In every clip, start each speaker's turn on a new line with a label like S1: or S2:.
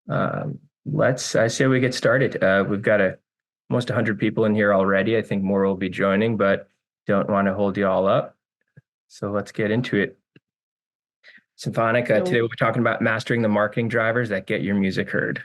S1: I say we get started. We've got almost 100 people in here already. I think more will be joining, but don't want to hold you all up. So let's get into it. Symphonic, today we'll be talking about mastering the marketing drivers that get your music heard.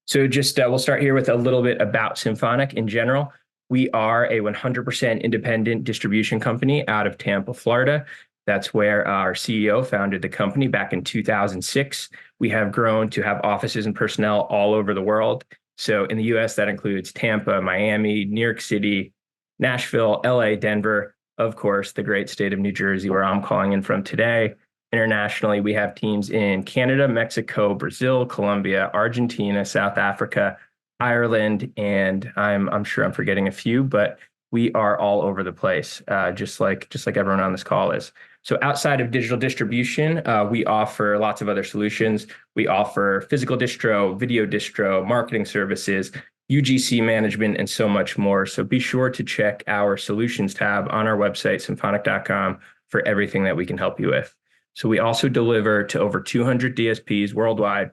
S1: So we'll start here with a little bit about Symphonic in general. We are a 100% independent distribution company out of Tampa, Florida. That's where our CEO founded the company back in 2006. We have grown to have offices and personnel all over the world. So in the US, that includes Tampa, Miami, New York City, Nashville, LA, Denver, of course, the great state of New Jersey, where I'm calling in from today. Internationally, we have teams in Canada, Mexico, Brazil, Colombia, Argentina, South Africa, Ireland, and I'm sure I'm forgetting a few, but we are all over the place, just like everyone on this call is. So outside of digital distribution, we offer lots of other solutions. We offer physical distro, video distro, marketing services, UGC management, and so much more. So be sure to check our solutions tab on our website, symphonic.com, for everything that we can help you with. So we also deliver to over 200 DSPs worldwide.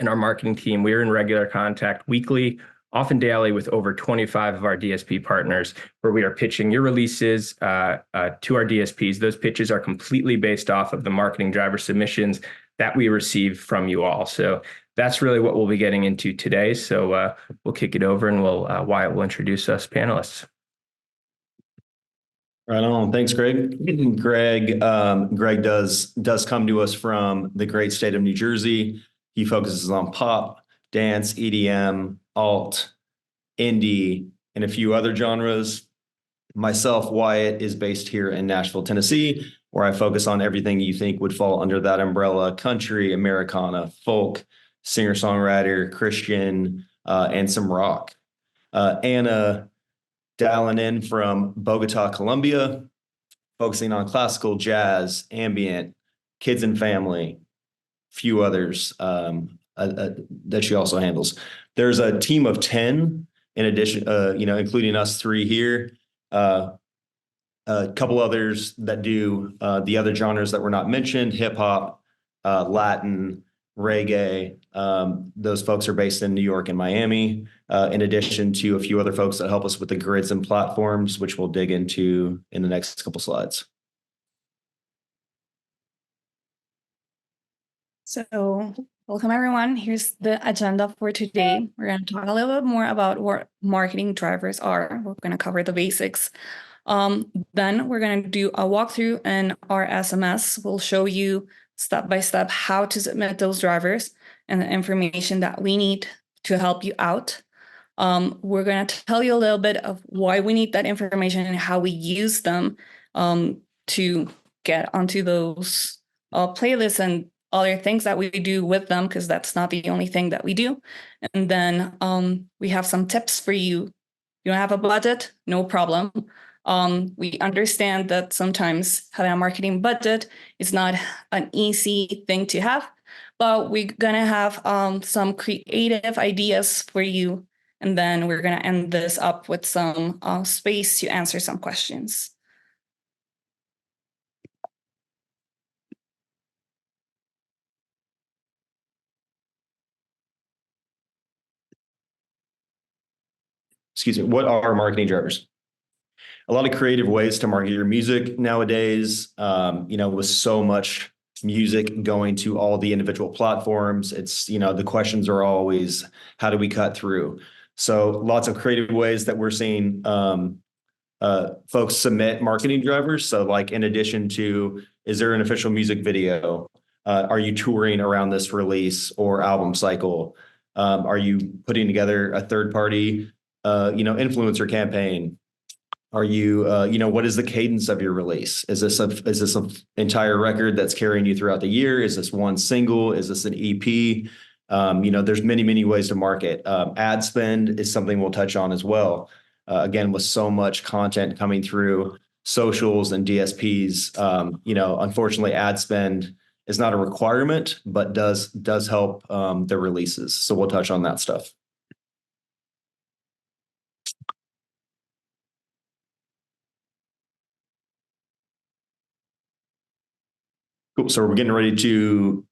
S1: And our marketing team, we're in regular contact weekly, often daily, with over 25 of our DSP partners, where we are pitching your releases to our DSPs. Those pitches are completely based off of the marketing driver submissions that we receive from you all. So that's really what we'll be getting into today. So we'll kick it over and Wyatt will introduce us panelists.
S2: Right on. Thanks, Greg. Greg does come to us from the great state of New Jersey. He focuses on pop, dance, EDM, alt, indie, and a few other genres. Myself, Wyatt, is based here in Nashville, Tennessee, where I focus on everything you think would fall under that umbrella: country, Americana, folk, singer-songwriter, Christian, and some rock. Anna, dialing in from Bogota, Colombia, focusing on classical, jazz, ambient, kids and family, few others that she also handles. There's a team of 10 in addition, including us three here. A couple others that do the other genres that were not mentioned: hip hop, Latin, reggae. Those folks are based in New York and Miami, in addition to a few other folks that help us with the grids and platforms, which we'll dig into in the next couple slides.
S3: So welcome, everyone. Here's the agenda for today. We're going to talk a little bit more about what marketing drivers are. We're going to cover the basics. Then we're going to do a walkthrough in our SMS. We'll show you step by step how to submit those drivers and the information that we need to help you out. We're going to tell you a little bit of why we need that information and how we use them to get onto those playlists and other things that we do with them, because that's not the only thing that we do. And then we have some tips for you. You don't have a budget? No problem. We understand that sometimes having a marketing budget is not an easy thing to have, but we're going to have some creative ideas for you. And then we're going to end this up with some space to answer some questions.
S2: Excuse me, what are marketing drivers? A lot of creative ways to market your music nowadays. With so much music going to all the individual platforms, it's, the questions are always, how do we cut through? So lots of creative ways that we're seeing folks submit marketing drivers. So like, in addition to, is there an official music video? Are you touring around this release or album cycle? Are you putting together a third party influencer campaign? Are you, what is the cadence of your release? Is this an entire record that's carrying you throughout the year? Is this one single? Is this an EP? There's many ways to market. Ad spend is something we'll touch on as well. Again, with so much content coming through socials and DSPs, unfortunately, ad spend is not a requirement, but does help the releases. So we'll touch on that stuff. Cool. So we're getting ready to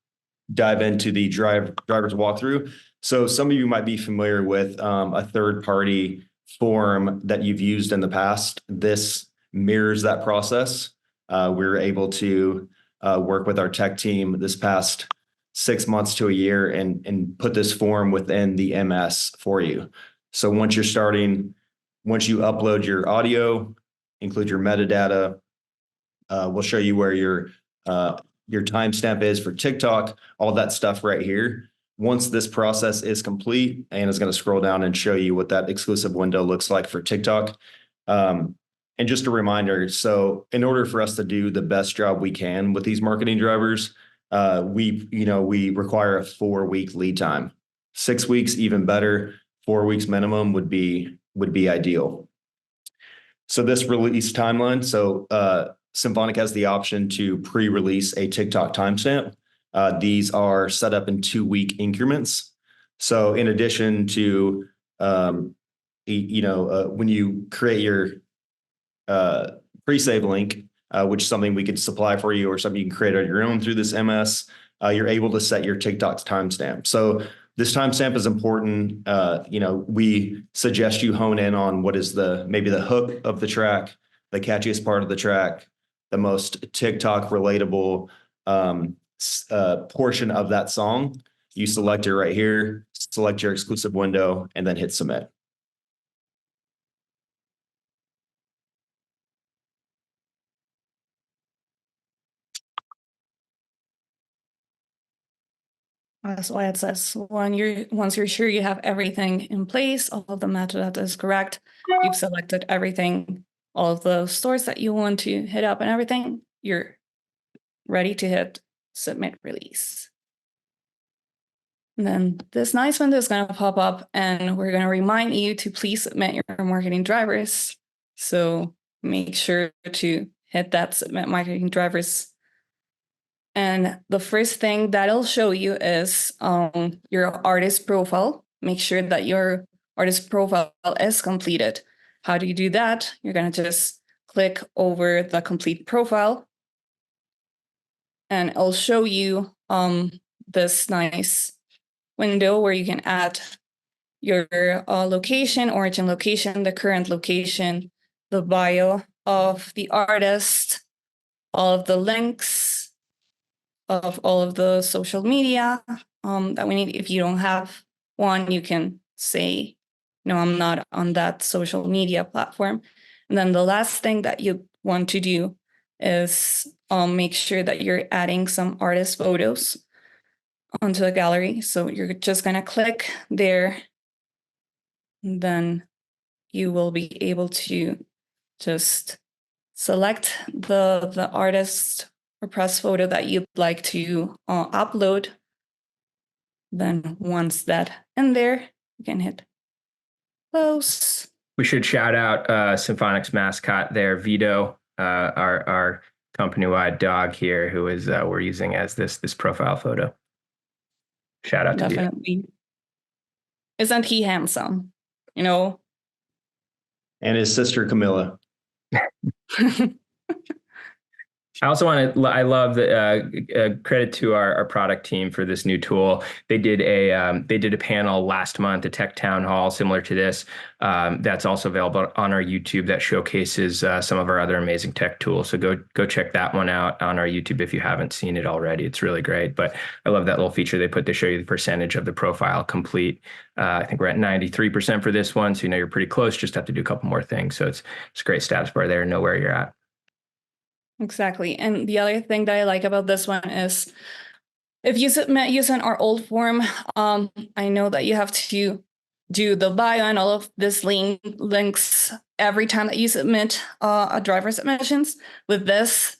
S2: dive into the driver's walkthrough. So some of you might be familiar with a third-party form that you've used in the past. This mirrors that process. We were able to work with our tech team this past 6 months to a year and put this form within the MS for you. So once you upload your audio, include your metadata, we'll show you where your timestamp is for TikTok, all that stuff right here. Once this process is complete, Anna's going to scroll down and show you what that exclusive window looks like for TikTok. And just a reminder, so in order for us to do the best job we can with these marketing drivers, we require a 4-week lead time. 6 weeks, even better. 4 weeks minimum would be ideal. So this release timeline, Symphonic has the option to pre-release a TikTok timestamp. These are set up in 2-week increments. So in addition to, when you create your pre-save link, which is something we could supply for you or something you can create on your own through this MS, you're able to set your TikTok's timestamp. So this timestamp is important. We suggest you hone in on what is maybe the hook of the track, the catchiest part of the track, the most TikTok relatable portion of that song. You select it right here, select your exclusive window, and then hit submit.
S3: That's why it says once you're sure you have everything in place, all of the metadata is correct, you've selected everything, all of the stores that you want to hit up and everything, you're ready to hit submit release. And then this nice window is going to pop up and we're going to remind you to please submit your marketing drivers. So make sure to hit that submit marketing drivers. And the first thing that'll show you is your artist profile. Make sure that your artist profile is completed. How do you do that? You're going to just click over the complete profile and it'll show you this nice window where you can add your location, origin location, the current location, the bio of the artist, all of the links of all of the social media that we need. If you don't have one, you can say, no, I'm not on that social media platform. And then the last thing that you want to do is make sure that you're adding some artist photos onto the gallery. So you're just going to click there. And then you will be able to just select the artist or press photo that you'd like to upload. Then once that in there, you can hit close.
S1: We should shout out Symphonic's mascot there, Vito, our company-wide dog here, who is we're using as this profile photo. Shout out to Vito.
S3: Definitely. Isn't he handsome? You know?
S2: And his sister, Camilla.
S1: I love the credit to our product team for this new tool. They did a panel last month, a tech town hall similar to this. That's also available on our YouTube that showcases some of our other amazing tech tools. So go check that one out on our YouTube if you haven't seen it already. It's really great. But I love that little feature they put to show you the percentage of the profile complete. I think we're at 93% for this one. So you're pretty close. Just have to do a couple more things. So it's a great status bar there. Know where you're at.
S3: Exactly. And the other thing that I like about this one is if you submit using our old form, I know that you have to do the bio and all of this links every time that you submit a driver submissions. With this,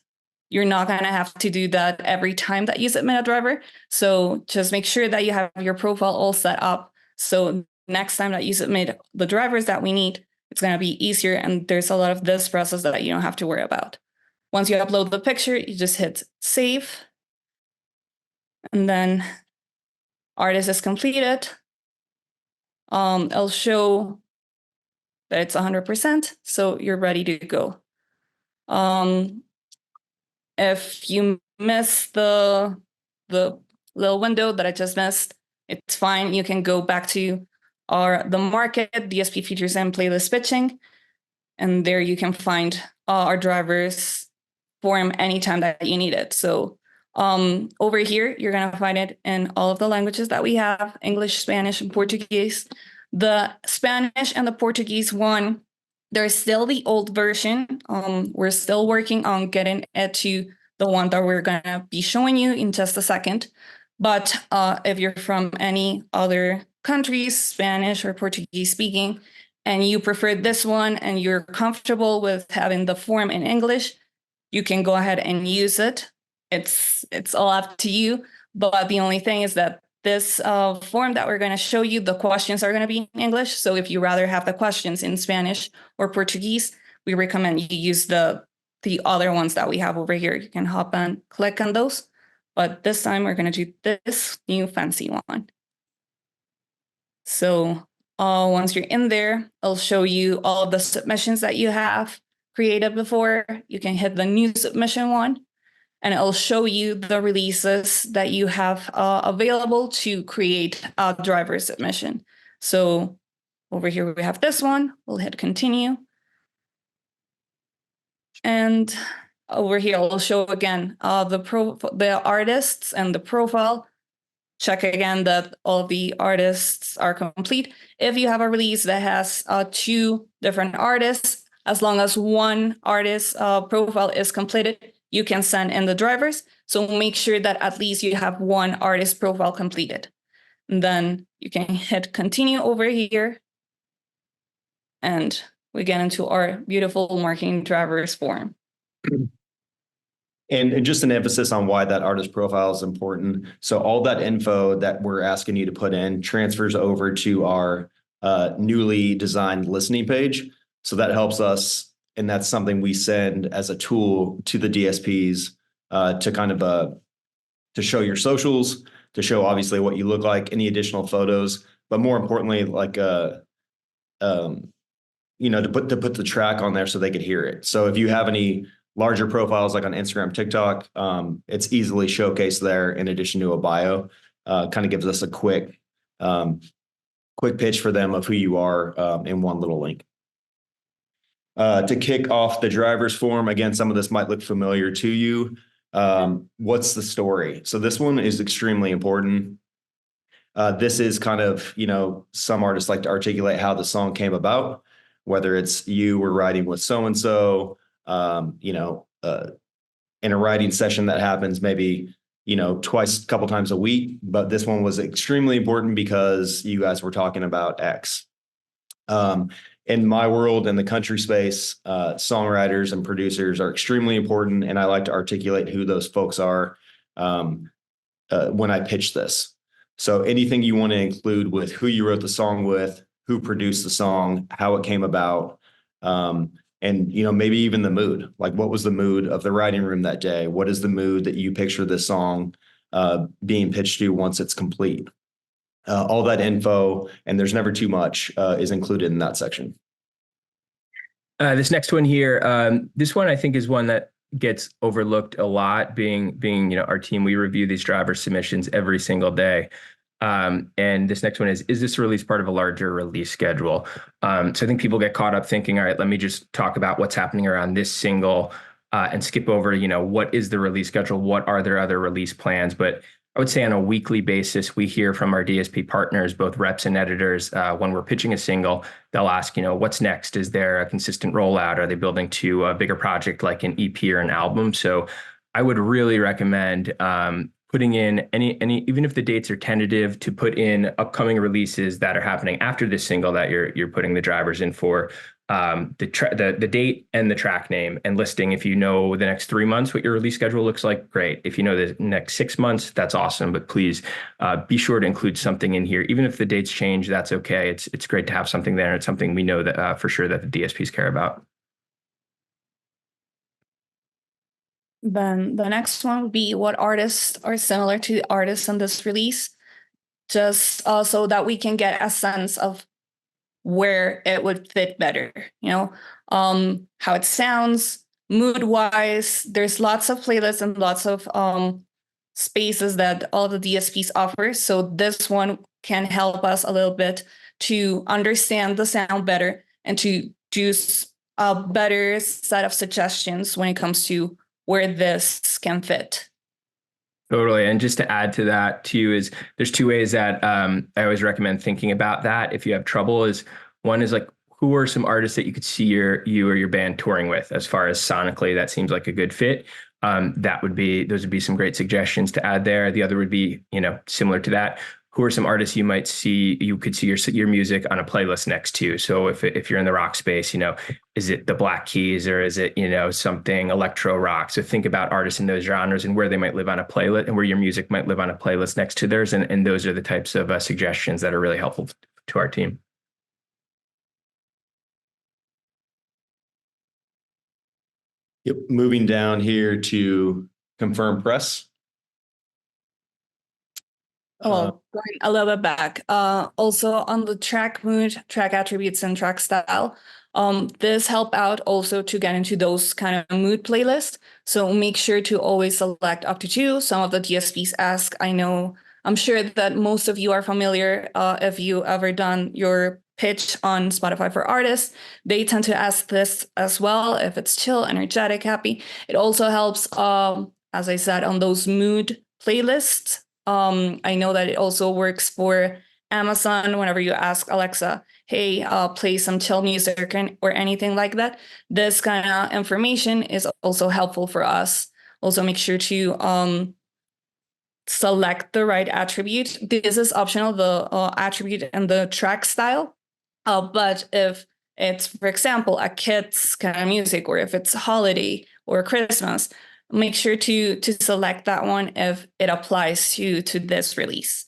S3: you're not going to have to do that every time that you submit a driver. So just make sure that you have your profile all set up. So next time that you submit the drivers that we need, it's going to be easier. And there's a lot of this process that you don't have to worry about. Once you upload the picture, you just hit save. And then artist is completed. It'll show that it's 100%. So you're ready to go. If you missed the little window that I just missed, it's fine. You can go back to the market, DSP features and playlist pitching. And there you can find our drivers form anytime that you need it. So over here, you're going to find it in all of the languages that we have: English, Spanish, and Portuguese. The Spanish and the Portuguese one, there's still the old version. We're still working on getting it to the one that we're going to be showing you in just a second. But if you're from any other countries, Spanish or Portuguese speaking, and you prefer this one and you're comfortable with having the form in English, you can go ahead and use it. It's all up to you. But the only thing is that this form that we're going to show you, the questions are going to be in English. So if you rather have the questions in Spanish or Portuguese, we recommend you use the other ones that we have over here. You can hop and click on those. But this time we're going to do this new fancy one. So once you're in there, I'll show you all of the submissions that you have created before. You can hit the new submission one, and it'll show you the releases that you have available to create a driver submission. So over here, we have this one. We'll hit continue. And over here, I'll show again the artists and the profile. Check again that all the artists are complete. If you have a release that has 2 different artists, as long as one artist profile is completed, you can send in the drivers. So make sure that at least you have one artist profile completed. And then you can hit continue over here. And we get into our beautiful marketing drivers form.
S2: And just an emphasis on why that artist profile is important. So all that info that we're asking you to put in transfers over to our newly designed listening page. So that helps us, and that's something we send as a tool to the DSPs to kind of to show your socials, to show obviously what you look like, any additional photos, but more importantly, like to put the track on there so they could hear it. So if you have any larger profiles like on Instagram, TikTok, it's easily showcased there in addition to a bio. Kind of gives us a quick pitch for them of who you are in one little link. To kick off the driver's form, again, some of this might look familiar to you. What's the story? So this one is extremely important. This is kind of, some artists like to articulate how the song came about, whether it's you were writing with so-and-so, in a writing session that happens maybe, twice, a couple times a week. But this one was extremely important because you guys were talking about X. In my world, in the country space, songwriters and producers are extremely important. And I like to articulate who those folks are when I pitch this. So anything you want to include with who you wrote the song with, who produced the song, how it came about, and maybe even the mood. Like, what was the mood of the writing room that day? What is the mood that you picture this song being pitched to once it's complete? All that info, and there's never too much, is included in that section.
S1: This next one here, this one I think is one that gets overlooked a lot. Being our team, we review these driver submissions every single day. And this next one is this release part of a larger release schedule? So I think people get caught up thinking, all right, let me just talk about what's happening around this single and skip over, what is the release schedule? What are their other release plans? But I would say on a weekly basis, we hear from our DSP partners, both reps and editors, when we're pitching a single, they'll ask, what's next? Is there a consistent rollout? Are they building to a bigger project like an EP or an album? So I would really recommend putting in any, even if the dates are tentative, to put in upcoming releases that are happening after this single that you're putting the drivers in for. The date and the track name and listing. If you know the next 3 months what your release schedule looks like, great. If you know the next 6 months, that's awesome. But please be sure to include something in here. Even if the dates change, that's okay. It's great to have something there. It's something we know that for sure that the DSPs care about.
S3: Then the next one would be what artists are similar to the artists on this release, just so that we can get a sense of where it would fit better, how it sounds, mood wise, there's lots of playlists and lots of spaces that all the DSPs offer. So this one can help us a little bit to understand the sound better and to choose a better set of suggestions when it comes to where this can fit.
S1: Totally. And just to add to that too, is there's two ways that I always recommend thinking about that if you have trouble. Is one is like, who are some artists that you could see you or your band touring with? As far as sonically, that seems like a good fit. Those would be some great suggestions to add there. The other would be, similar to that. Who are some artists you could see your music on a playlist next to? So if you're in the rock space, is it the Black Keys or is it, something electro rock? So think about artists in those genres and where they might live on a playlist and where your music might live on a playlist next to theirs. And those are the types of suggestions that are really helpful to our team.
S2: Yep. Moving down here to confirm press.
S3: Going a little bit back. Also on the track mood, track attributes, and track style. This help out also to get into those kind of mood playlists. So make sure to always select up to 2. Some of the DSPs ask. I'm sure that most of you are familiar. If you ever done your pitch on Spotify for artists, they tend to ask this as well. If it's chill, energetic, happy, it also helps. As I said, on those mood playlists. I know that it also works for Amazon whenever you ask Alexa, hey, play some chill music or anything like that. This kind of information is also helpful for us. Also make sure to select the right attribute. This is optional, the attribute and the track style. But if it's, for example, a kid's kind of music, or if it's holiday or Christmas, make sure to select that one if it applies to this release.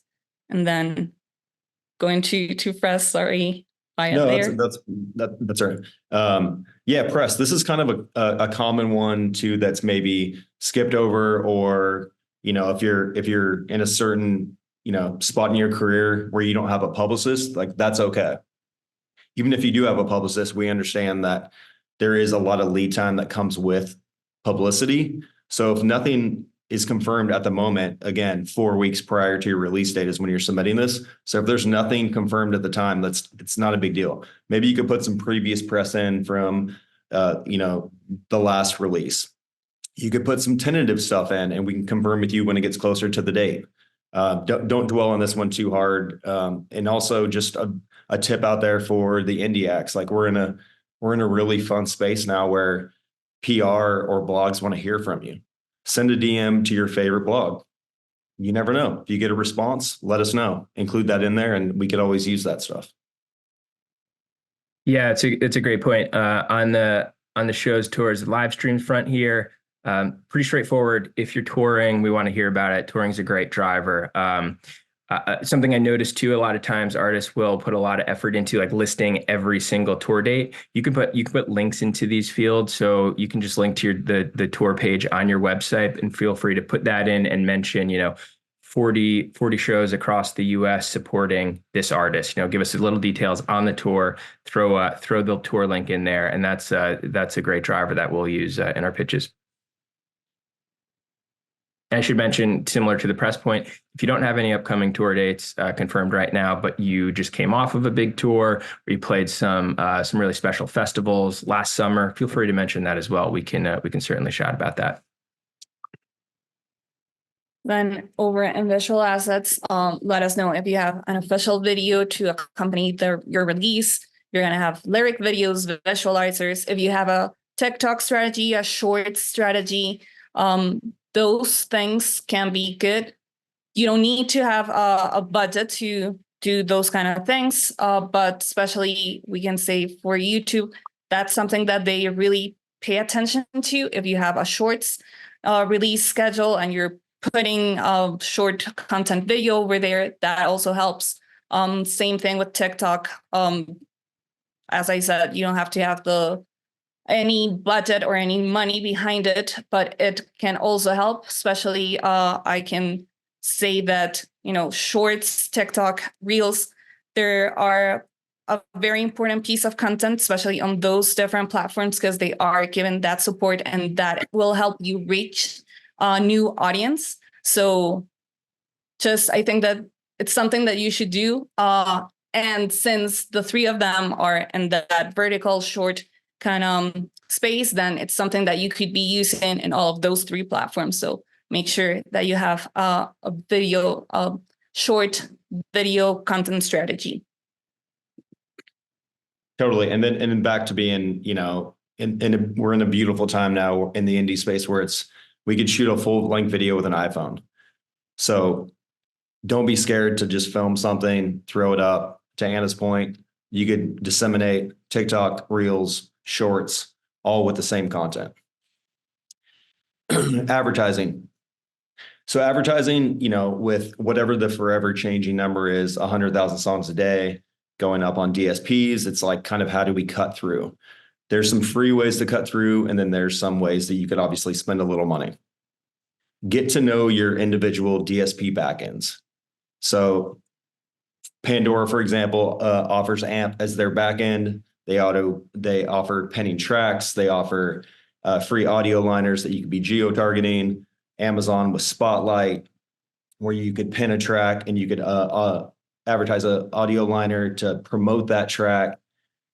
S3: And then going to press, sorry,
S2: No,
S3: there.
S2: that's right. Yeah, press. This is kind of a common one too that's maybe skipped over, or if you're in a certain spot in your career where you don't have a publicist, like that's okay. Even if you do have a publicist, we understand that there is a lot of lead time that comes with publicity. So if nothing is confirmed at the moment, again, 4 weeks prior to your release date is when you're submitting this. So if there's nothing confirmed at the time, it's not a big deal. Maybe you could put some previous press in from the last release. You could put some tentative stuff in, and we can confirm with you when it gets closer to the date. Don't dwell on this one too hard. And also just a tip out there for the indie acts. Like we're in a really fun space now where PR or blogs want to hear from you. Send a DM to your favorite blog. You never know. If you get a response, let us know. Include that in there, and we could always use that stuff.
S1: Yeah, it's a great point. On the shows, tours, live streams front here, pretty straightforward. If you're touring, we want to hear about it. Touring's a great driver. Something I noticed too, a lot of times artists will put a lot of effort into like listing every single tour date. You can put links into these fields, so you can just link to the tour page on your website, and feel free to put that in and mention 40 shows across the US supporting this artist. Give us a little details on the tour. Throw the tour link in there, and that's a great driver that we'll use in our pitches. I should mention, similar to the press point, if you don't have any upcoming tour dates confirmed right now, but you just came off of a big tour, or you played some really special festivals last summer, feel free to mention that as well. We can certainly chat about that.
S3: Then over in visual assets, let us know if you have an official video to accompany your release. You're going to have lyric videos, visualizers. If you have a TikTok strategy, a short strategy, those things can be good. You don't need to have a budget to do those kind of things, but especially we can say for YouTube, that's something that they really pay attention to. If you have a shorts release schedule and you're putting a short content video over there, that also helps. Same thing with TikTok. As I said, you don't have to have any budget or any money behind it, but it can also help. Especially, I can say that shorts, TikTok, Reels, there are a very important piece of content, especially on those different platforms, because they are given that support and that will help you reach a new audience. So I think that it's something that you should do. And since the three of them are in that vertical short kind of space, then it's something that you could be using in all of those three platforms. So make sure that you have a short video content strategy.
S2: Totally. And then back to being, we're in a beautiful time now in the indie space where we could shoot a full length video with an iPhone. So don't be scared to just film something, throw it up. To Anna's point, you could disseminate TikTok, Reels, Shorts, all with the same content. Advertising. So advertising, with whatever the forever changing number is, 100,000 songs a day going up on DSPs, it's like kind of how do we cut through? There's some free ways to cut through, and then there's some ways that you could obviously spend a little money. Get to know your individual DSP backends. So Pandora, for example, offers AMP as their backend. They offer penning tracks. They offer free audio liners that you could be geo-targeting. Amazon with Spotlight, where you could pin a track and you could advertise an audio liner to promote that track.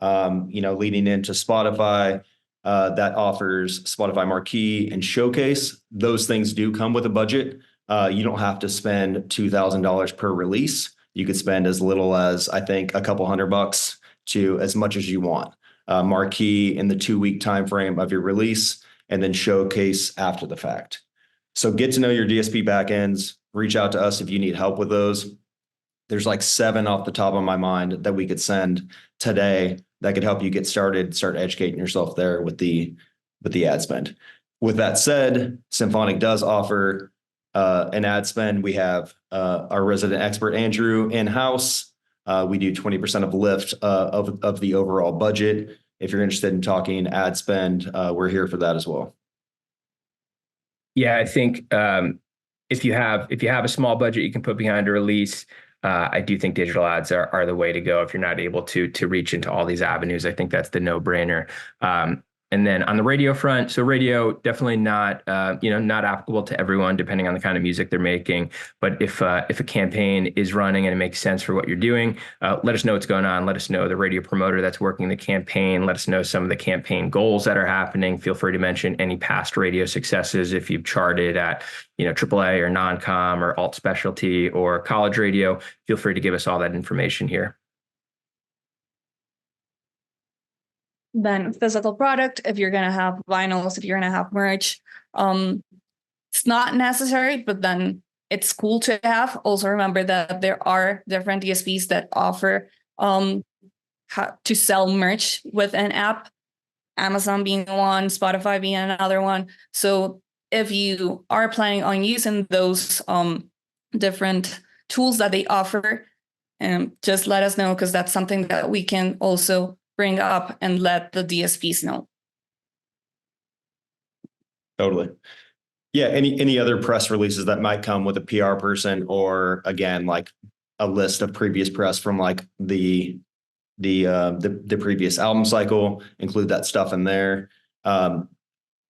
S2: Leading into Spotify, that offers Spotify Marquee and Showcase. Those things do come with a budget. You don't have to spend $2,000 per release. You could spend as little as, I think, a couple $100 to as much as you want. Marquee in the 2-week time frame of your release, and then Showcase after the fact. So get to know your DSP backends. Reach out to us if you need help with those. There's like 7 off the top of my mind that we could send today that could help you get started, start educating yourself there with the ad spend. With that said, Symphonic does offer an ad spend. We have our resident expert, Andrew, in-house. We do 20% of lift of the overall budget. If you're interested in talking ad spend, we're here for that as well.
S1: Yeah, I think if you have a small budget you can put behind a release, I do think digital ads are the way to go if you're not able to reach into all these avenues. I think that's the no-brainer. And then on the radio front, so radio definitely not applicable to everyone depending on the kind of music they're making. But if a campaign is running and it makes sense for what you're doing, let us know what's going on. Let us know the radio promoter that's working the campaign. Let us know some of the campaign goals that are happening. Feel free to mention any past radio successes if you've charted at AAA or non-com or alt specialty or college radio. Feel free to give us all that information here.
S3: Then physical product, if you're going to have vinyls, if you're going to have merch, it's not necessary, but then it's cool to have. Also remember that there are different DSPs that offer to sell merch with an app, Amazon being one, Spotify being another one. So if you are planning on using those different tools that they offer, just let us know, because that's something that we can also bring up and let the DSPs know.
S2: Totally. Yeah. Any other press releases that might come with a PR person, or again, like a list of previous press from like the previous album cycle, include that stuff in there.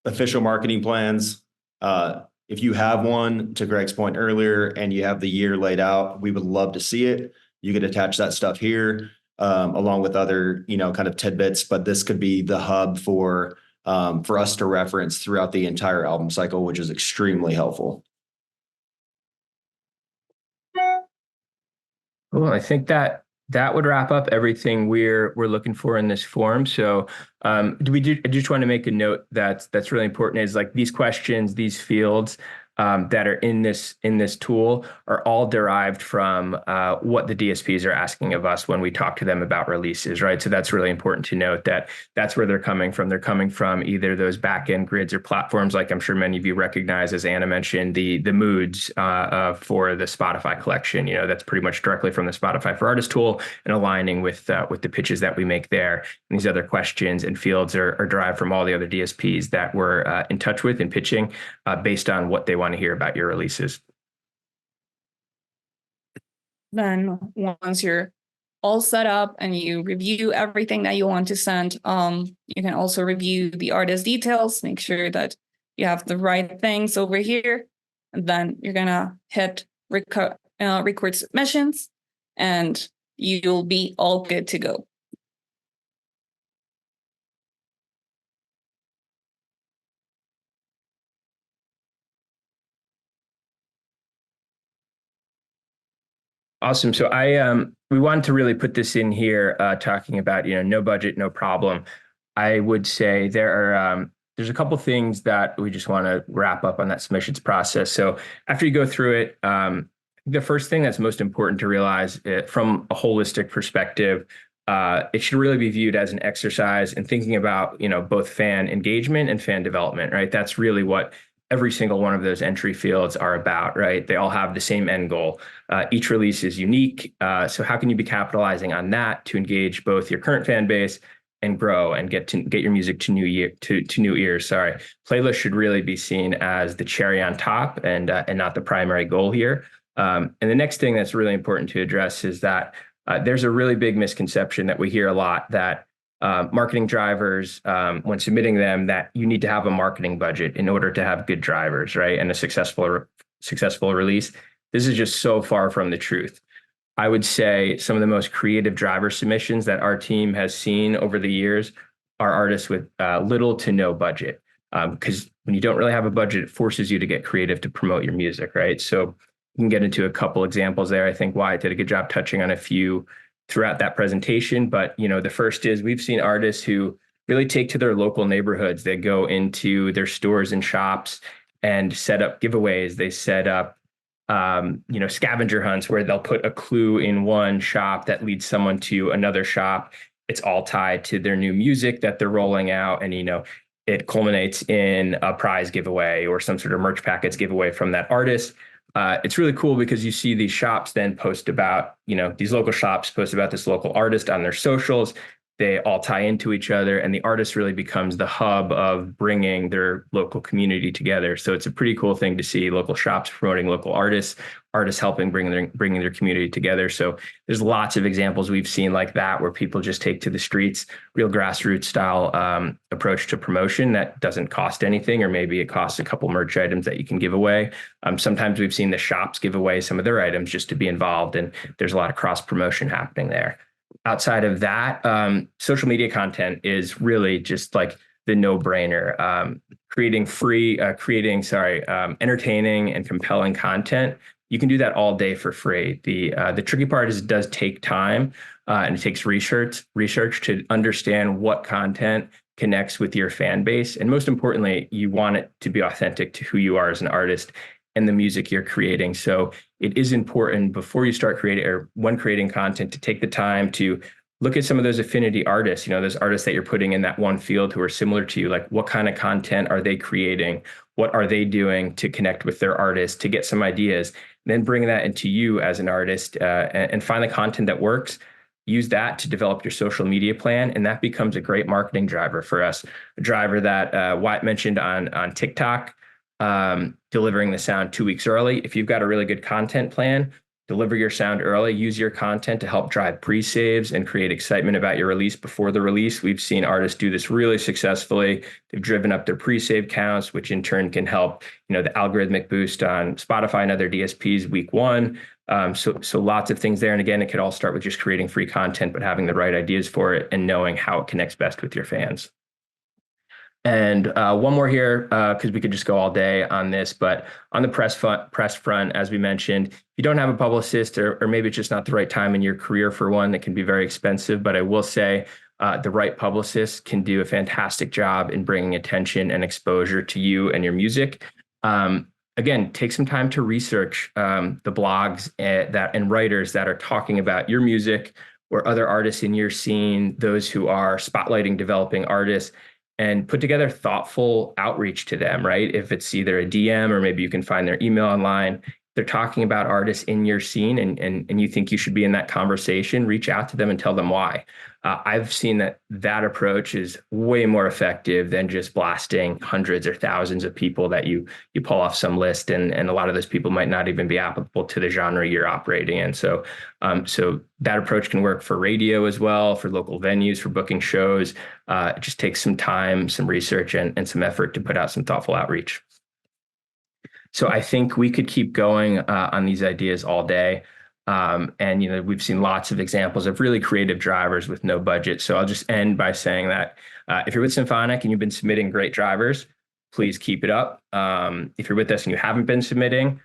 S2: Official marketing plans. If you have one, to Greg's point earlier, and you have the year laid out, we would love to see it. You could attach that stuff here. Along with other, kind of tidbits, but this could be the hub for us to reference throughout the entire album cycle, which is extremely helpful.
S1: Well, I think that would wrap up everything we're looking for in this form. So I just want to make a note that's really important, is like these questions, these fields that are in this tool are all derived from what the DSPs are asking of us when we talk to them about releases, right? So that's really important to note, that that's where they're coming from. They're coming from either those backend grids or platforms, like I'm sure many of you recognize, as Anna mentioned, the moods for the Spotify collection. That's pretty much directly from the Spotify for Artists tool, and aligning with the pitches that we make there. And these other questions and fields are derived from all the other DSPs that we're in touch with and pitching based on what they want to hear about your releases.
S3: Then once you're all set up and you review everything that you want to send, you can also review the artist details, make sure that you have the right things over here. And then you're gonna hit record submissions and you'll be all good to go.
S1: Awesome. So we wanted to really put this in here, talking about, no budget, no problem. I would say there's a couple things that we just want to wrap up on that submissions process. So after you go through it, the first thing that's most important to realize from a holistic perspective, it should really be viewed as an exercise in thinking about, both fan engagement and fan development, right? That's really what every single one of those entry fields are about, right? They all have the same end goal. Each release is unique. So how can you be capitalizing on that to engage both your current fan base and grow and get your music to new ears? Sorry, playlists should really be seen as the cherry on top and not the primary goal here. And the next thing that's really important to address is that there's a really big misconception that we hear a lot that marketing drivers, when submitting them, that you need to have a marketing budget in order to have good drivers, right? And a successful release. This is just so far from the truth. I would say some of the most creative driver submissions that our team has seen over the years are artists with little to no budget. Because when you don't really have a budget, it forces you to get creative to promote your music, right? So you can get into a couple examples there. I think Wyatt did a good job touching on a few throughout that presentation. But, the first is we've seen artists who really take to their local neighborhoods. They go into their stores and shops and set up giveaways. They set up, scavenger hunts where they'll put a clue in one shop that leads someone to another shop. It's all tied to their new music that they're rolling out. And, it culminates in a prize giveaway or some sort of merch packets giveaway from that artist. It's really cool because you see these shops then post about, these local shops post about this local artist on their socials. They all tie into each other, and the artist really becomes the hub of bringing their local community together. So it's a pretty cool thing to see local shops promoting local artists helping bringing their community together. So there's lots of examples we've seen like that where people just take to the streets, real grassroots style approach to promotion that doesn't cost anything, or maybe it costs a couple merch items that you can give away. Sometimes we've seen the shops give away some of their items just to be involved, and there's a lot of cross promotion happening there. Outside of that, social media content is really just like the no-brainer. Creating entertaining and compelling content. You can do that all day for free. The tricky part is it does take time, and it takes research to understand what content connects with your fan base. And most importantly, you want it to be authentic to who you are as an artist and the music you're creating. So it is important before you start creating, or when creating content, to take the time to look at some of those affinity artists, those artists that you're putting in that one field who are similar to you. Like, what kind of content are they creating? What are they doing to connect with their artists, to get some ideas, and then bring that into you as an artist, and find the content that works. Use that to develop your social media plan, and that becomes a great marketing driver for us. A driver that Wyatt mentioned on TikTok, delivering the sound 2 weeks early. If you've got a really good content plan, deliver your sound early, use your content to help drive pre-saves and create excitement about your release before the release. We've seen artists do this really successfully. They've driven up their pre-save counts, which in turn can help, the algorithmic boost on Spotify and other DSPs week one. So lots of things there. And again, it could all start with just creating free content, but having the right ideas for it and knowing how it connects best with your fans. And one more here, because we could just go all day on this, but on the press front, as we mentioned, if you don't have a publicist, or maybe it's just not the right time in your career for one, that can be very expensive. But I will say the right publicist can do a fantastic job in bringing attention and exposure to you and your music. Again, take some time to research the blogs and writers that are talking about your music, or other artists in your scene, those who are spotlighting developing artists, and put together thoughtful outreach to them, right? If it's either a DM, or maybe you can find their email online, they're talking about artists in your scene and you think you should be in that conversation, reach out to them and tell them why. I've seen that approach is way more effective than just blasting hundreds or thousands of people that you pull off some list, and a lot of those people might not even be applicable to the genre you're operating in. So that approach can work for radio as well, for local venues, for booking shows. It just takes some time, some research, and some effort to put out some thoughtful outreach. So I think we could keep going on these ideas all day. And we've seen lots of examples of really creative drivers with no budget. So I'll just end by saying that if you're with Symphonic and you've been submitting great drivers, please keep it up. If you're with us and you haven't been submitting,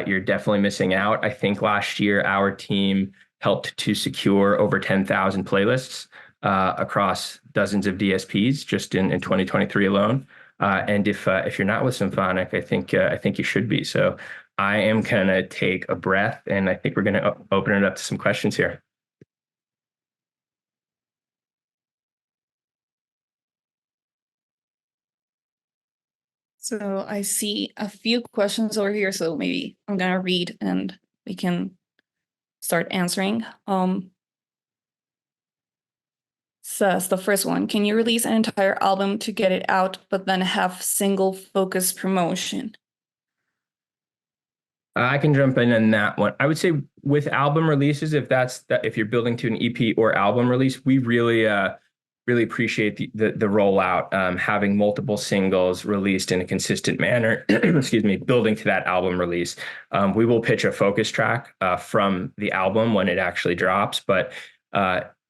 S1: you're definitely missing out. I think last year our team helped to secure over 10,000 playlists across dozens of DSPs just in 2023 alone. And if you're not with Symphonic, I think you should be. So I am going to take a breath, and I think we're going to open it up to some questions here.
S3: So I see a few questions over here, so maybe I'm gonna read and we can start answering. Says the first one, can you release an entire album to get it out, but then have single focus promotion?
S1: I can jump in on that one. I would say with album releases, if you're building to an EP or album release, we really appreciate the rollout, having multiple singles released in a consistent manner. Excuse me, building to that album release. We will pitch a focus track from the album when it actually drops, but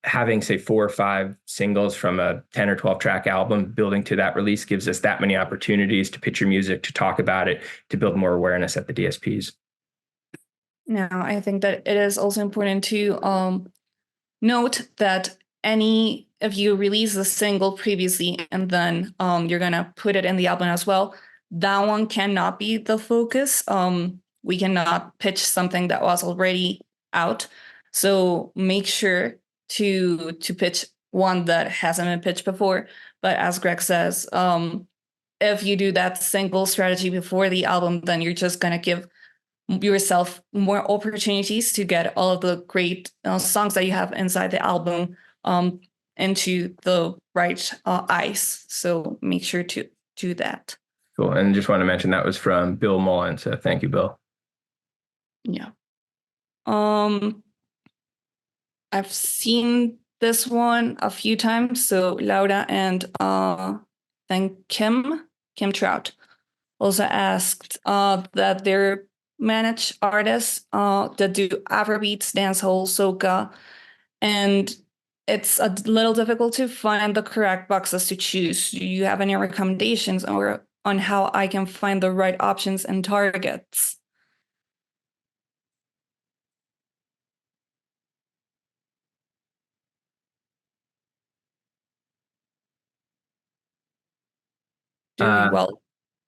S1: having, say, 4 or 5 singles from a 10 or 12 track album, building to that release gives us that many opportunities to pitch your music, to talk about it, to build more awareness at the DSPs.
S3: Now, I think that it is also important to note that if you release a single previously and then you're gonna put it in the album as well, that one cannot be the focus. We cannot pitch something that was already out. So make sure to pitch one that hasn't been pitched before. But as Greg says, if you do that single strategy before the album, then you're just gonna give yourself more opportunities to get all of the great songs that you have inside the album into the right eyes. So make sure to do that.
S1: Cool. And just want to mention that was from Bill Mullen. So thank you, Bill.
S3: Yeah. I've seen this one a few times. So Laura and then Kim Trout also asked that they're manage artists that do Afrobeats, Dancehall, Soca, and it's a little difficult to find the correct boxes to choose. Do you have any recommendations or on how I can find the right options and targets? Well.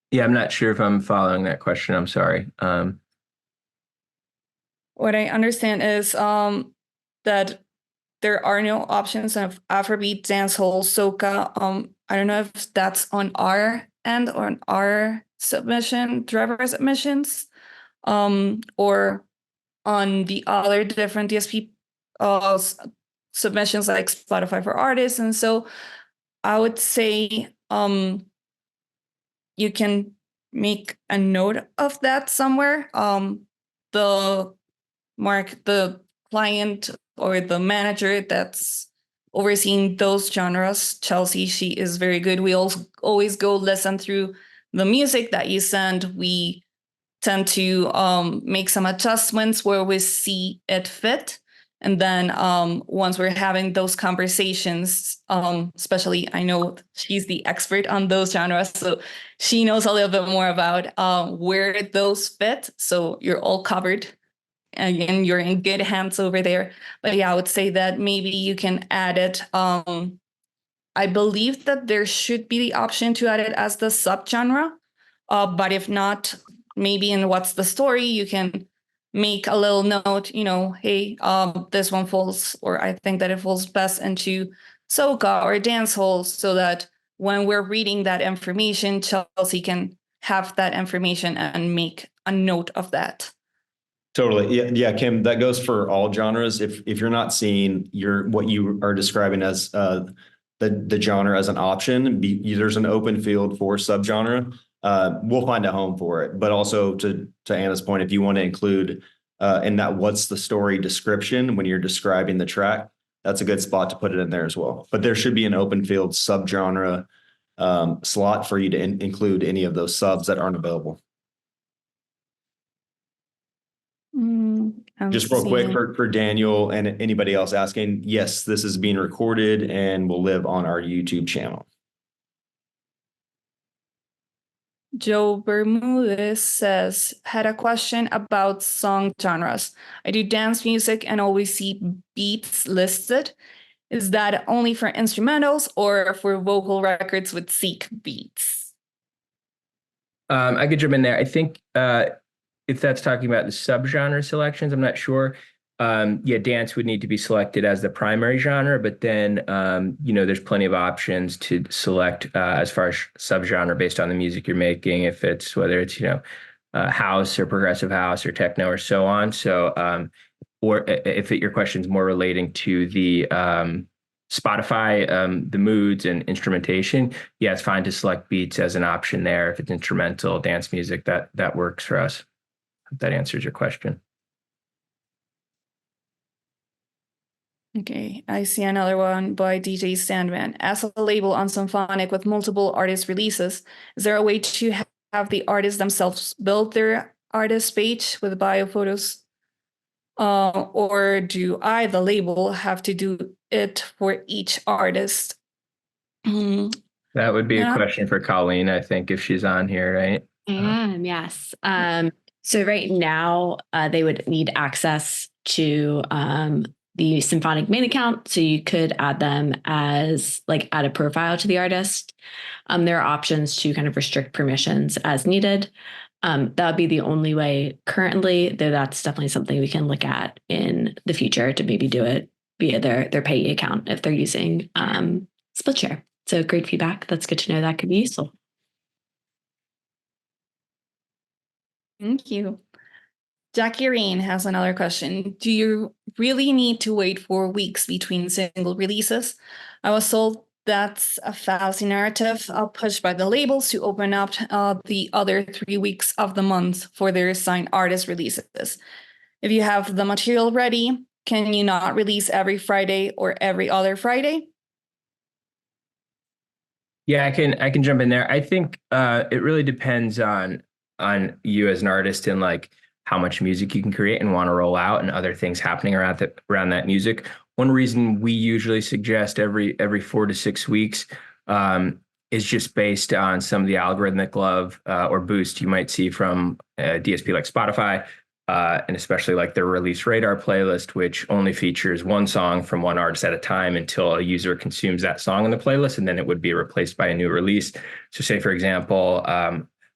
S1: Yeah, I'm not sure if I'm following that question. I'm sorry.
S3: What I understand is that there are no options of Afrobeat, Dancehall, Soca. I don't know if that's on our end or on our submission, driver submissions, or on the other different DSP submissions like Spotify for Artists. And so I would say you can make a note of that somewhere. The client or the manager that's overseeing those genres, Chelsea, she is very good. We always go listen through the music that you send. We tend to make some adjustments where we see it fit. And then once we're having those conversations, especially I know she's the expert on those genres, so she knows a little bit more about where those fit. So you're all covered. Again, you're in good hands over there. But yeah, I would say that maybe you can add it. I believe that there should be the option to add it as the subgenre. But if not, maybe in What's the Story, you can make a little note, hey, this one falls, or I think that it falls best into soca or dancehall, so that when we're reading that information, Chelsea can have that information and make a note of that.
S2: Totally. Yeah, Kim, that goes for all genres. If you're not seeing what you are describing as the genre as an option, there's an open field for subgenre. We'll find a home for it. But also to Anna's point, if you want to include in that what's the story description when you're describing the track, that's a good spot to put it in there as well. But there should be an open field subgenre slot for you to include any of those subs that aren't available. Just real quick for Daniel and anybody else asking, yes, this is being recorded and will live on our YouTube channel.
S3: Joe Bermudez says, had a question about song genres. I do dance music and always see beats listed. Is that only for instrumentals or for vocal records with Seek beats?
S1: I could jump in there. I think if that's talking about the subgenre selections, I'm not sure. Yeah, dance would need to be selected as the primary genre, but then, there's plenty of options to select as far as subgenre based on the music you're making, whether it's, house or progressive house or techno or so on. So, or if your question is more relating to the Spotify, the moods and instrumentation, yeah, it's fine to select beats as an option there. If it's instrumental dance music, that works for us. Hope that answers your question.
S3: Okay, I see another one by DJ Sandman. As a label on Symphonic with multiple artist releases, is there a way to have the artists themselves build their artist page with bio photos? Or do I, the label, have to do it for each artist?
S1: That would be a question for Colleen, I think, if she's on here, right?
S4: Yes. So right now, they would need access to the Symphonic main account. So you could add them as add a profile to the artist. There are options to kind of restrict permissions as needed. That would be the only way currently, though that's definitely something we can look at in the future to maybe do it via their payee account if they're using SplitShare. So great feedback. That's good to know. That could be useful.
S3: Thank you. Jackie Rain has another question. Do you really need to wait 4 weeks between single releases? I was told that's a fallacy narrative pushed by the labels to open up the other 3 weeks of the month for their signed artist releases. If you have the material ready, can you not release every Friday or every other Friday?
S1: Yeah, I can jump in there. I think it really depends on you as an artist and how much music you can create and want to roll out and other things happening around that music. One reason we usually suggest every 4 to 6 weeks is just based on some of the algorithmic love or boost you might see from a DSP like Spotify, and especially their release radar playlist, which only features one song from one artist at a time until a user consumes that song in the playlist, and then it would be replaced by a new release. So say, for example,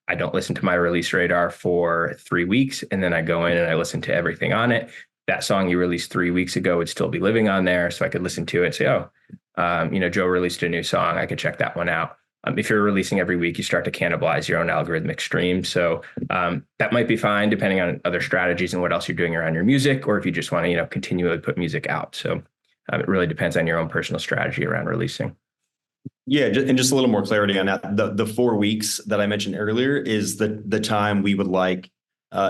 S1: I don't listen to my release radar for 3 weeks, and then I go in and I listen to everything on it. That song you released 3 weeks ago would still be living on there. So I could listen to it and say, Joe released a new song. I could check that one out. If you're releasing every week, you start to cannibalize your own algorithmic stream. So that might be fine depending on other strategies and what else you're doing around your music, or if you just want to, continually put music out. So it really depends on your own personal strategy around releasing.
S2: Yeah, and just a little more clarity on that. The 4 weeks that I mentioned earlier is the time we would like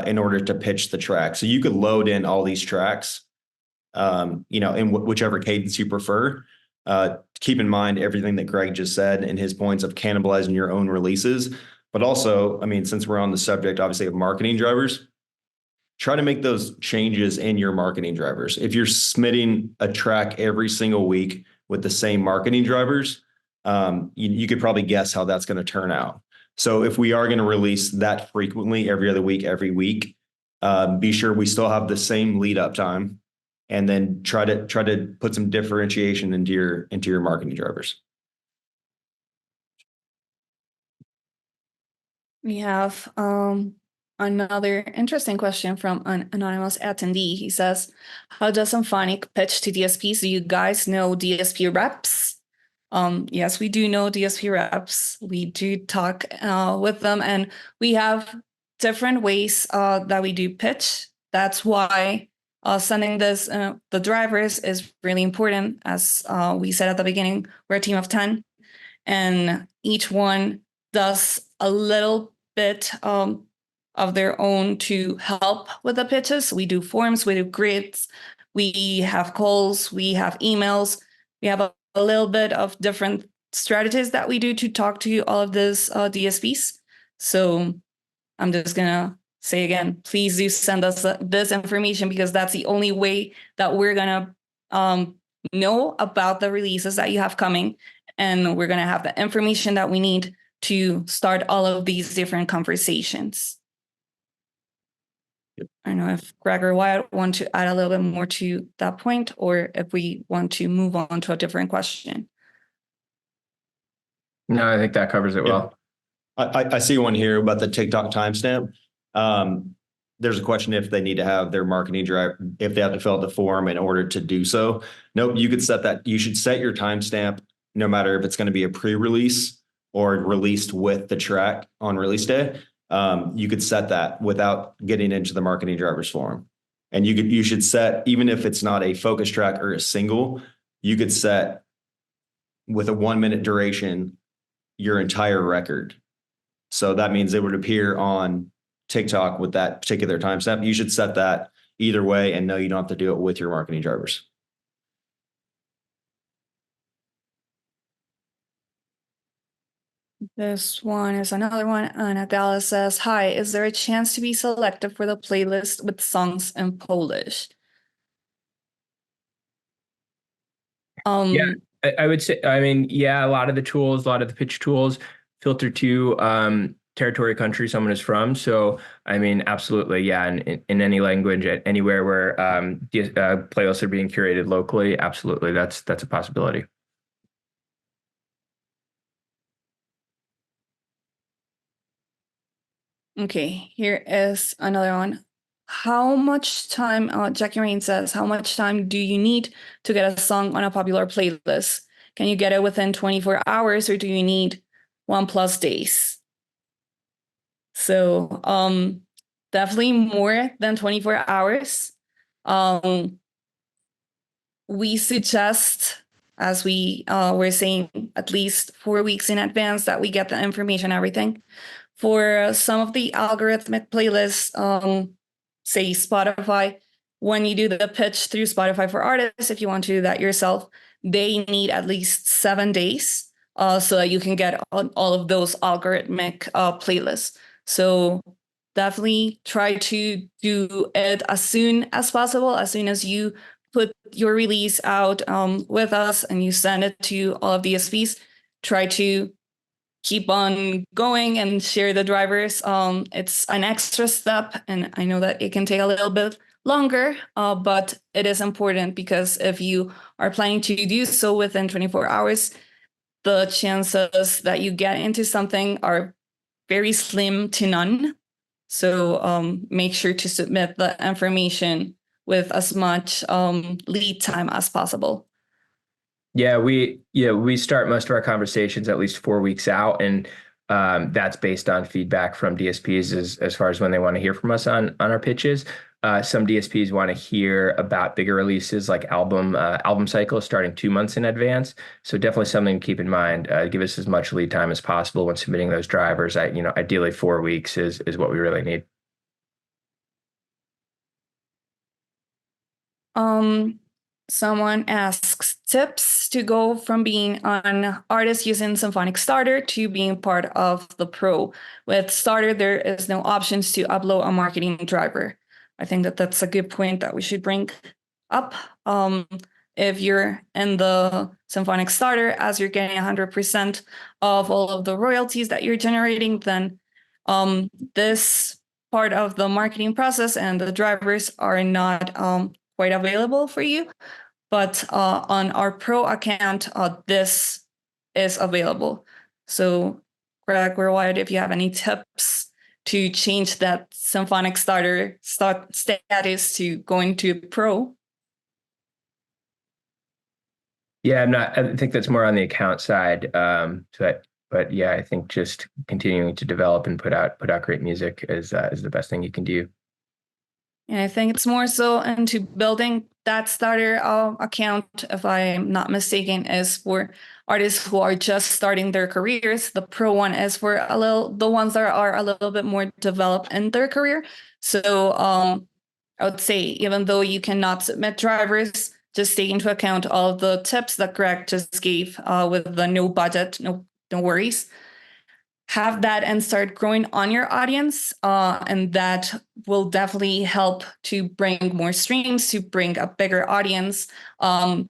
S2: in order to pitch the track. So you could load in all these tracks, in whichever cadence you prefer. Keep in mind everything that Greg just said and his points of cannibalizing your own releases. But also, since we're on the subject, obviously, of marketing drivers, try to make those changes in your marketing drivers. If you're submitting a track every single week with the same marketing drivers, you could probably guess how that's going to turn out. So if we are going to release that frequently, every other week, every week, be sure we still have the same lead up time, and then try to put some differentiation into your marketing drivers.
S3: We have another interesting question from an anonymous attendee. He says, how does Symphonic pitch to DSPs? Do you guys know DSP reps? Yes, we do know DSP reps. We do talk with them, and we have different ways that we do pitch that's why sending this the drivers is really important. As we said at the beginning, we're a team of 10, and each one does a little bit of their own to help with the pitches. We do forms, we do grids, we have calls, we have emails, we have a little bit of different strategies that we do to talk to all of these DSPs. So I'm just gonna say again, please do send us this information, because that's the only way that we're gonna know about the releases that you have coming, and we're gonna have the information that we need to start all of these different conversations. I don't know if Greg or Wyatt want to add a little bit more to that point, or if we want to move on to a different question.
S1: No, I think that covers it well.
S2: I see one here about the TikTok timestamp. There's a question if they need to have their marketing driver, if they have to fill out the form in order to do so. Nope, you could set that. You should set your timestamp no matter if it's going to be a pre-release or released with the track on release day. You could set that without getting into the marketing driver's form. And you should set, even if it's not a focus track or a single, you could set with a 1 minute duration your entire record. So that means it would appear on TikTok with that particular timestamp. You should set that either way, and no, you don't have to do it with your marketing drivers.
S3: This one is another one. And Adela says, hi, is there a chance to be selected for the playlist with songs in Polish?
S1: Yeah, I would say, I mean, yeah, a lot of the tools, a lot of the pitch tools filter to territory country someone is from. So, I mean, absolutely, yeah, in any language, anywhere where playlists are being curated locally, absolutely, that's a possibility.
S3: Okay, here is another one. How much time, Jackie Rain says, how much time do you need to get a song on a popular playlist? Can you get it within 24 hours, or do you need 1+ days? So definitely more than 24 hours. We suggest, as we were saying, at least 4 weeks in advance that we get the information, everything. For some of the algorithmic playlists, say Spotify, when you do the pitch through Spotify for Artists, if you want to do that yourself, they need at least 7 days so that you can get all of those algorithmic playlists. So definitely try to do it as soon as possible, as soon as you put your release out with us and you send it to all of the DSPs. Try to keep on going and share the drivers. It's an extra step, and I know that it can take a little bit longer, but it is important, because if you are planning to do so within 24 hours, the chances that you get into something are very slim to none. So make sure to submit the information with as much lead time as possible.
S1: Yeah, we start most of our conversations at least 4 weeks out, and that's based on feedback from DSPs as far as when they want to hear from us on our pitches. Some DSPs want to hear about bigger releases like album cycles starting 2 months in advance. So definitely something to keep in mind. Give us as much lead time as possible when submitting those drivers. Ideally 4 weeks is what we really need.
S3: Someone asks tips to go from being an artist using Symphonic Starter to being part of the Pro. With Starter, there is no options to upload a marketing driver. I think that that's a good point that we should bring up. If you're in the Symphonic Starter, as you're getting 100% of all of the royalties that you're generating, then this part of the marketing process and the drivers are not quite available for you. But on our Pro account, this is available. So, Greg or Wyatt, if you have any tips to change that Symphonic Starter status to going to Pro.
S1: Yeah, I think that's more on the account side. But yeah, I think just continuing to develop and put out great music is the best thing you can do.
S3: And I think it's more so into building that starter account, if I'm not mistaken, is for artists who are just starting their careers. The pro one is for the ones that are a little bit more developed in their career. So I would say, even though you cannot submit drivers, just take into account all of the tips that Greg just gave with the no budget, no worries. Have that and start growing on your audience. And that will definitely help to bring more streams, to bring a bigger audience, and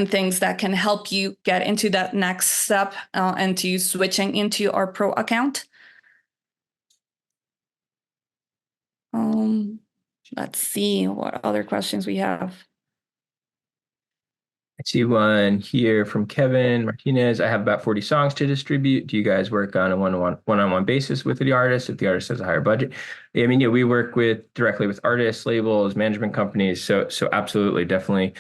S3: things that can help you get into that next step and to switching into our pro account. Let's see what other questions we have.
S1: I see one here from Kevin Martinez. I have about 40 songs to distribute. Do you guys work on a one-on-one basis with the artist if the artist has a higher budget? I mean, yeah, we work directly with artists, labels, management companies. So absolutely, definitely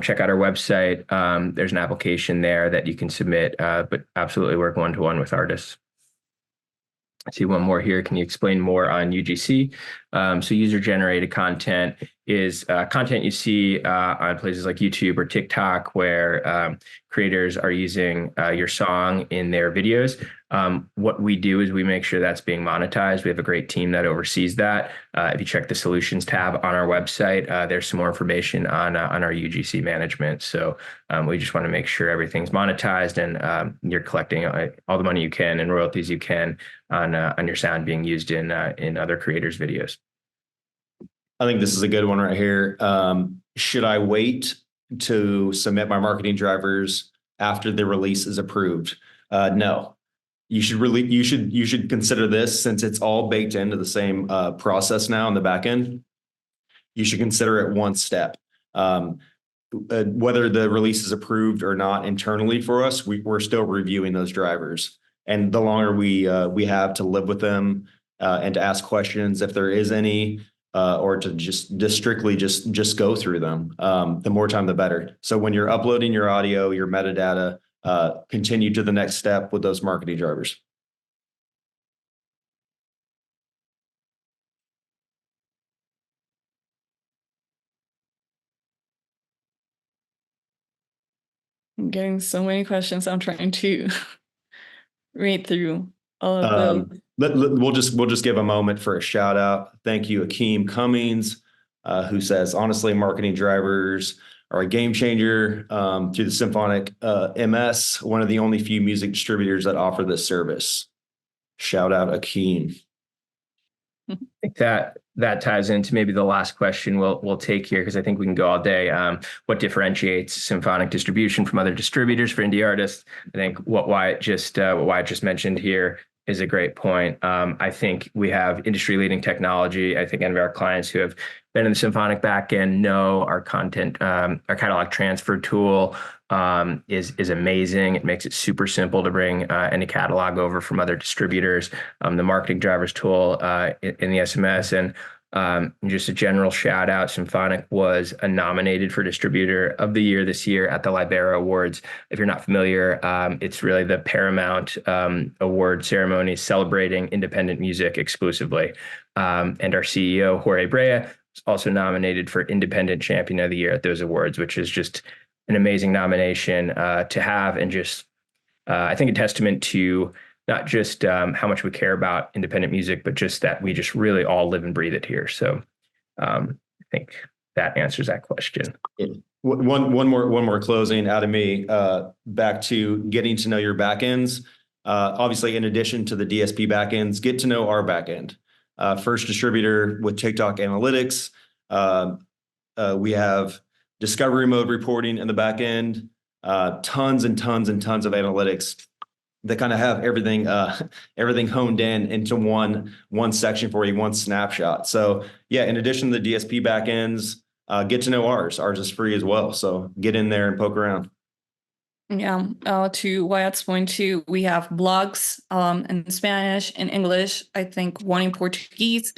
S1: check out our website. There's an application there that you can submit, but absolutely work one-to-one with artists. I see one more here. Can you explain more on UGC? So user-generated content is content you see on places like YouTube or TikTok where creators are using your song in their videos. What we do is we make sure that's being monetized. We have a great team that oversees that. If you check the solutions tab on our website, there's some more information on our UGC management. So we just want to make sure everything's monetized and you're collecting all the money you can and royalties you can on your sound being used in other creators' videos.
S2: I think this is a good one right here. Should I wait to submit my marketing drivers after the release is approved? No. You should consider this, since it's all baked into the same process now in the back end. You should consider it one step. Whether the release is approved or not internally for us, we're still reviewing those drivers. And the longer we have to live with them and to ask questions if there is any, or to just strictly go through them, the more time the better. So when you're uploading your audio, your metadata, continue to the next step with those marketing drivers.
S3: I'm getting so many questions. I'm trying to read through all of them.
S2: We'll just give a moment for a shout out. Thank you, Akeem Cummings, who says, honestly, marketing drivers are a game changer through the Symphonic MS, one of the only few music distributors that offer this service. Shout out, Akeem.
S1: I think that ties into maybe the last question we'll take here, because I think we can go all day. What differentiates symphonic distribution from other distributors for indie artists? I think what Wyatt just mentioned here is a great point. I think we have industry-leading technology. I think any of our clients who have been in the Symphonic backend know our content, our catalog transfer tool is amazing. It makes it super simple to bring any catalog over from other distributors. The marketing drivers tool in the SMS, and just a general shout out, Symphonic was nominated for Distributor of the Year this year at the Libera Awards. If you're not familiar, it's really the paramount award ceremony celebrating independent music exclusively. And our CEO, Jorge Brea, was also nominated for Independent Champion of the Year at those awards, which is just an amazing nomination to have, and just I think a testament to not just how much we care about independent music, but just that we just really all live and breathe it here. So I think that answers that question.
S2: One more closing out of me, back to getting to know your backends. Obviously, in addition to the DSP backends, get to know our backend. First distributor with TikTok analytics. We have discovery mode reporting in the backend, tons and tons and tons of analytics that kind of have everything honed in into one section for you, one snapshot. So yeah, in addition to the DSP backends, get to know ours. Ours is free as well. So get in there and poke around.
S3: Yeah, to Wyatt's point too, we have blogs in Spanish and English, I think one in Portuguese.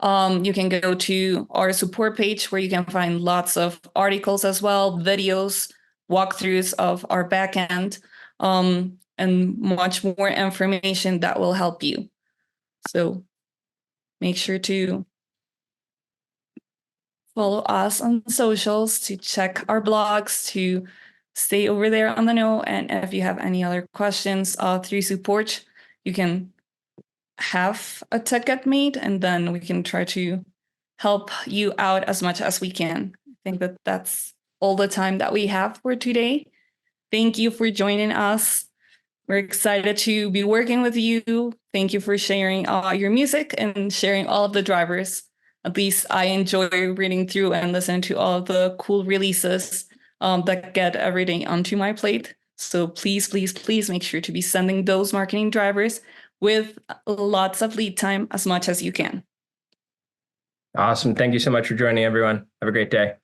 S3: You can go to our support page where you can find lots of articles as well, videos, walkthroughs of our backend, and much more information that will help you. So make sure to follow us on socials, to check our blogs, to stay over there on the know. And if you have any other questions through support, you can have a ticket made, and then we can try to help you out as much as we can. I think that that's all the time that we have for today. Thank you for joining us. We're excited to be working with you. Thank you for sharing your music and sharing all of the drivers. At least I enjoy reading through and listening to all of the cool releases that get everything onto my plate. So please, please, please make sure to be sending those marketing drivers with lots of lead time as much as you can.
S1: Awesome. Thank you so much for joining, everyone. Have a great day.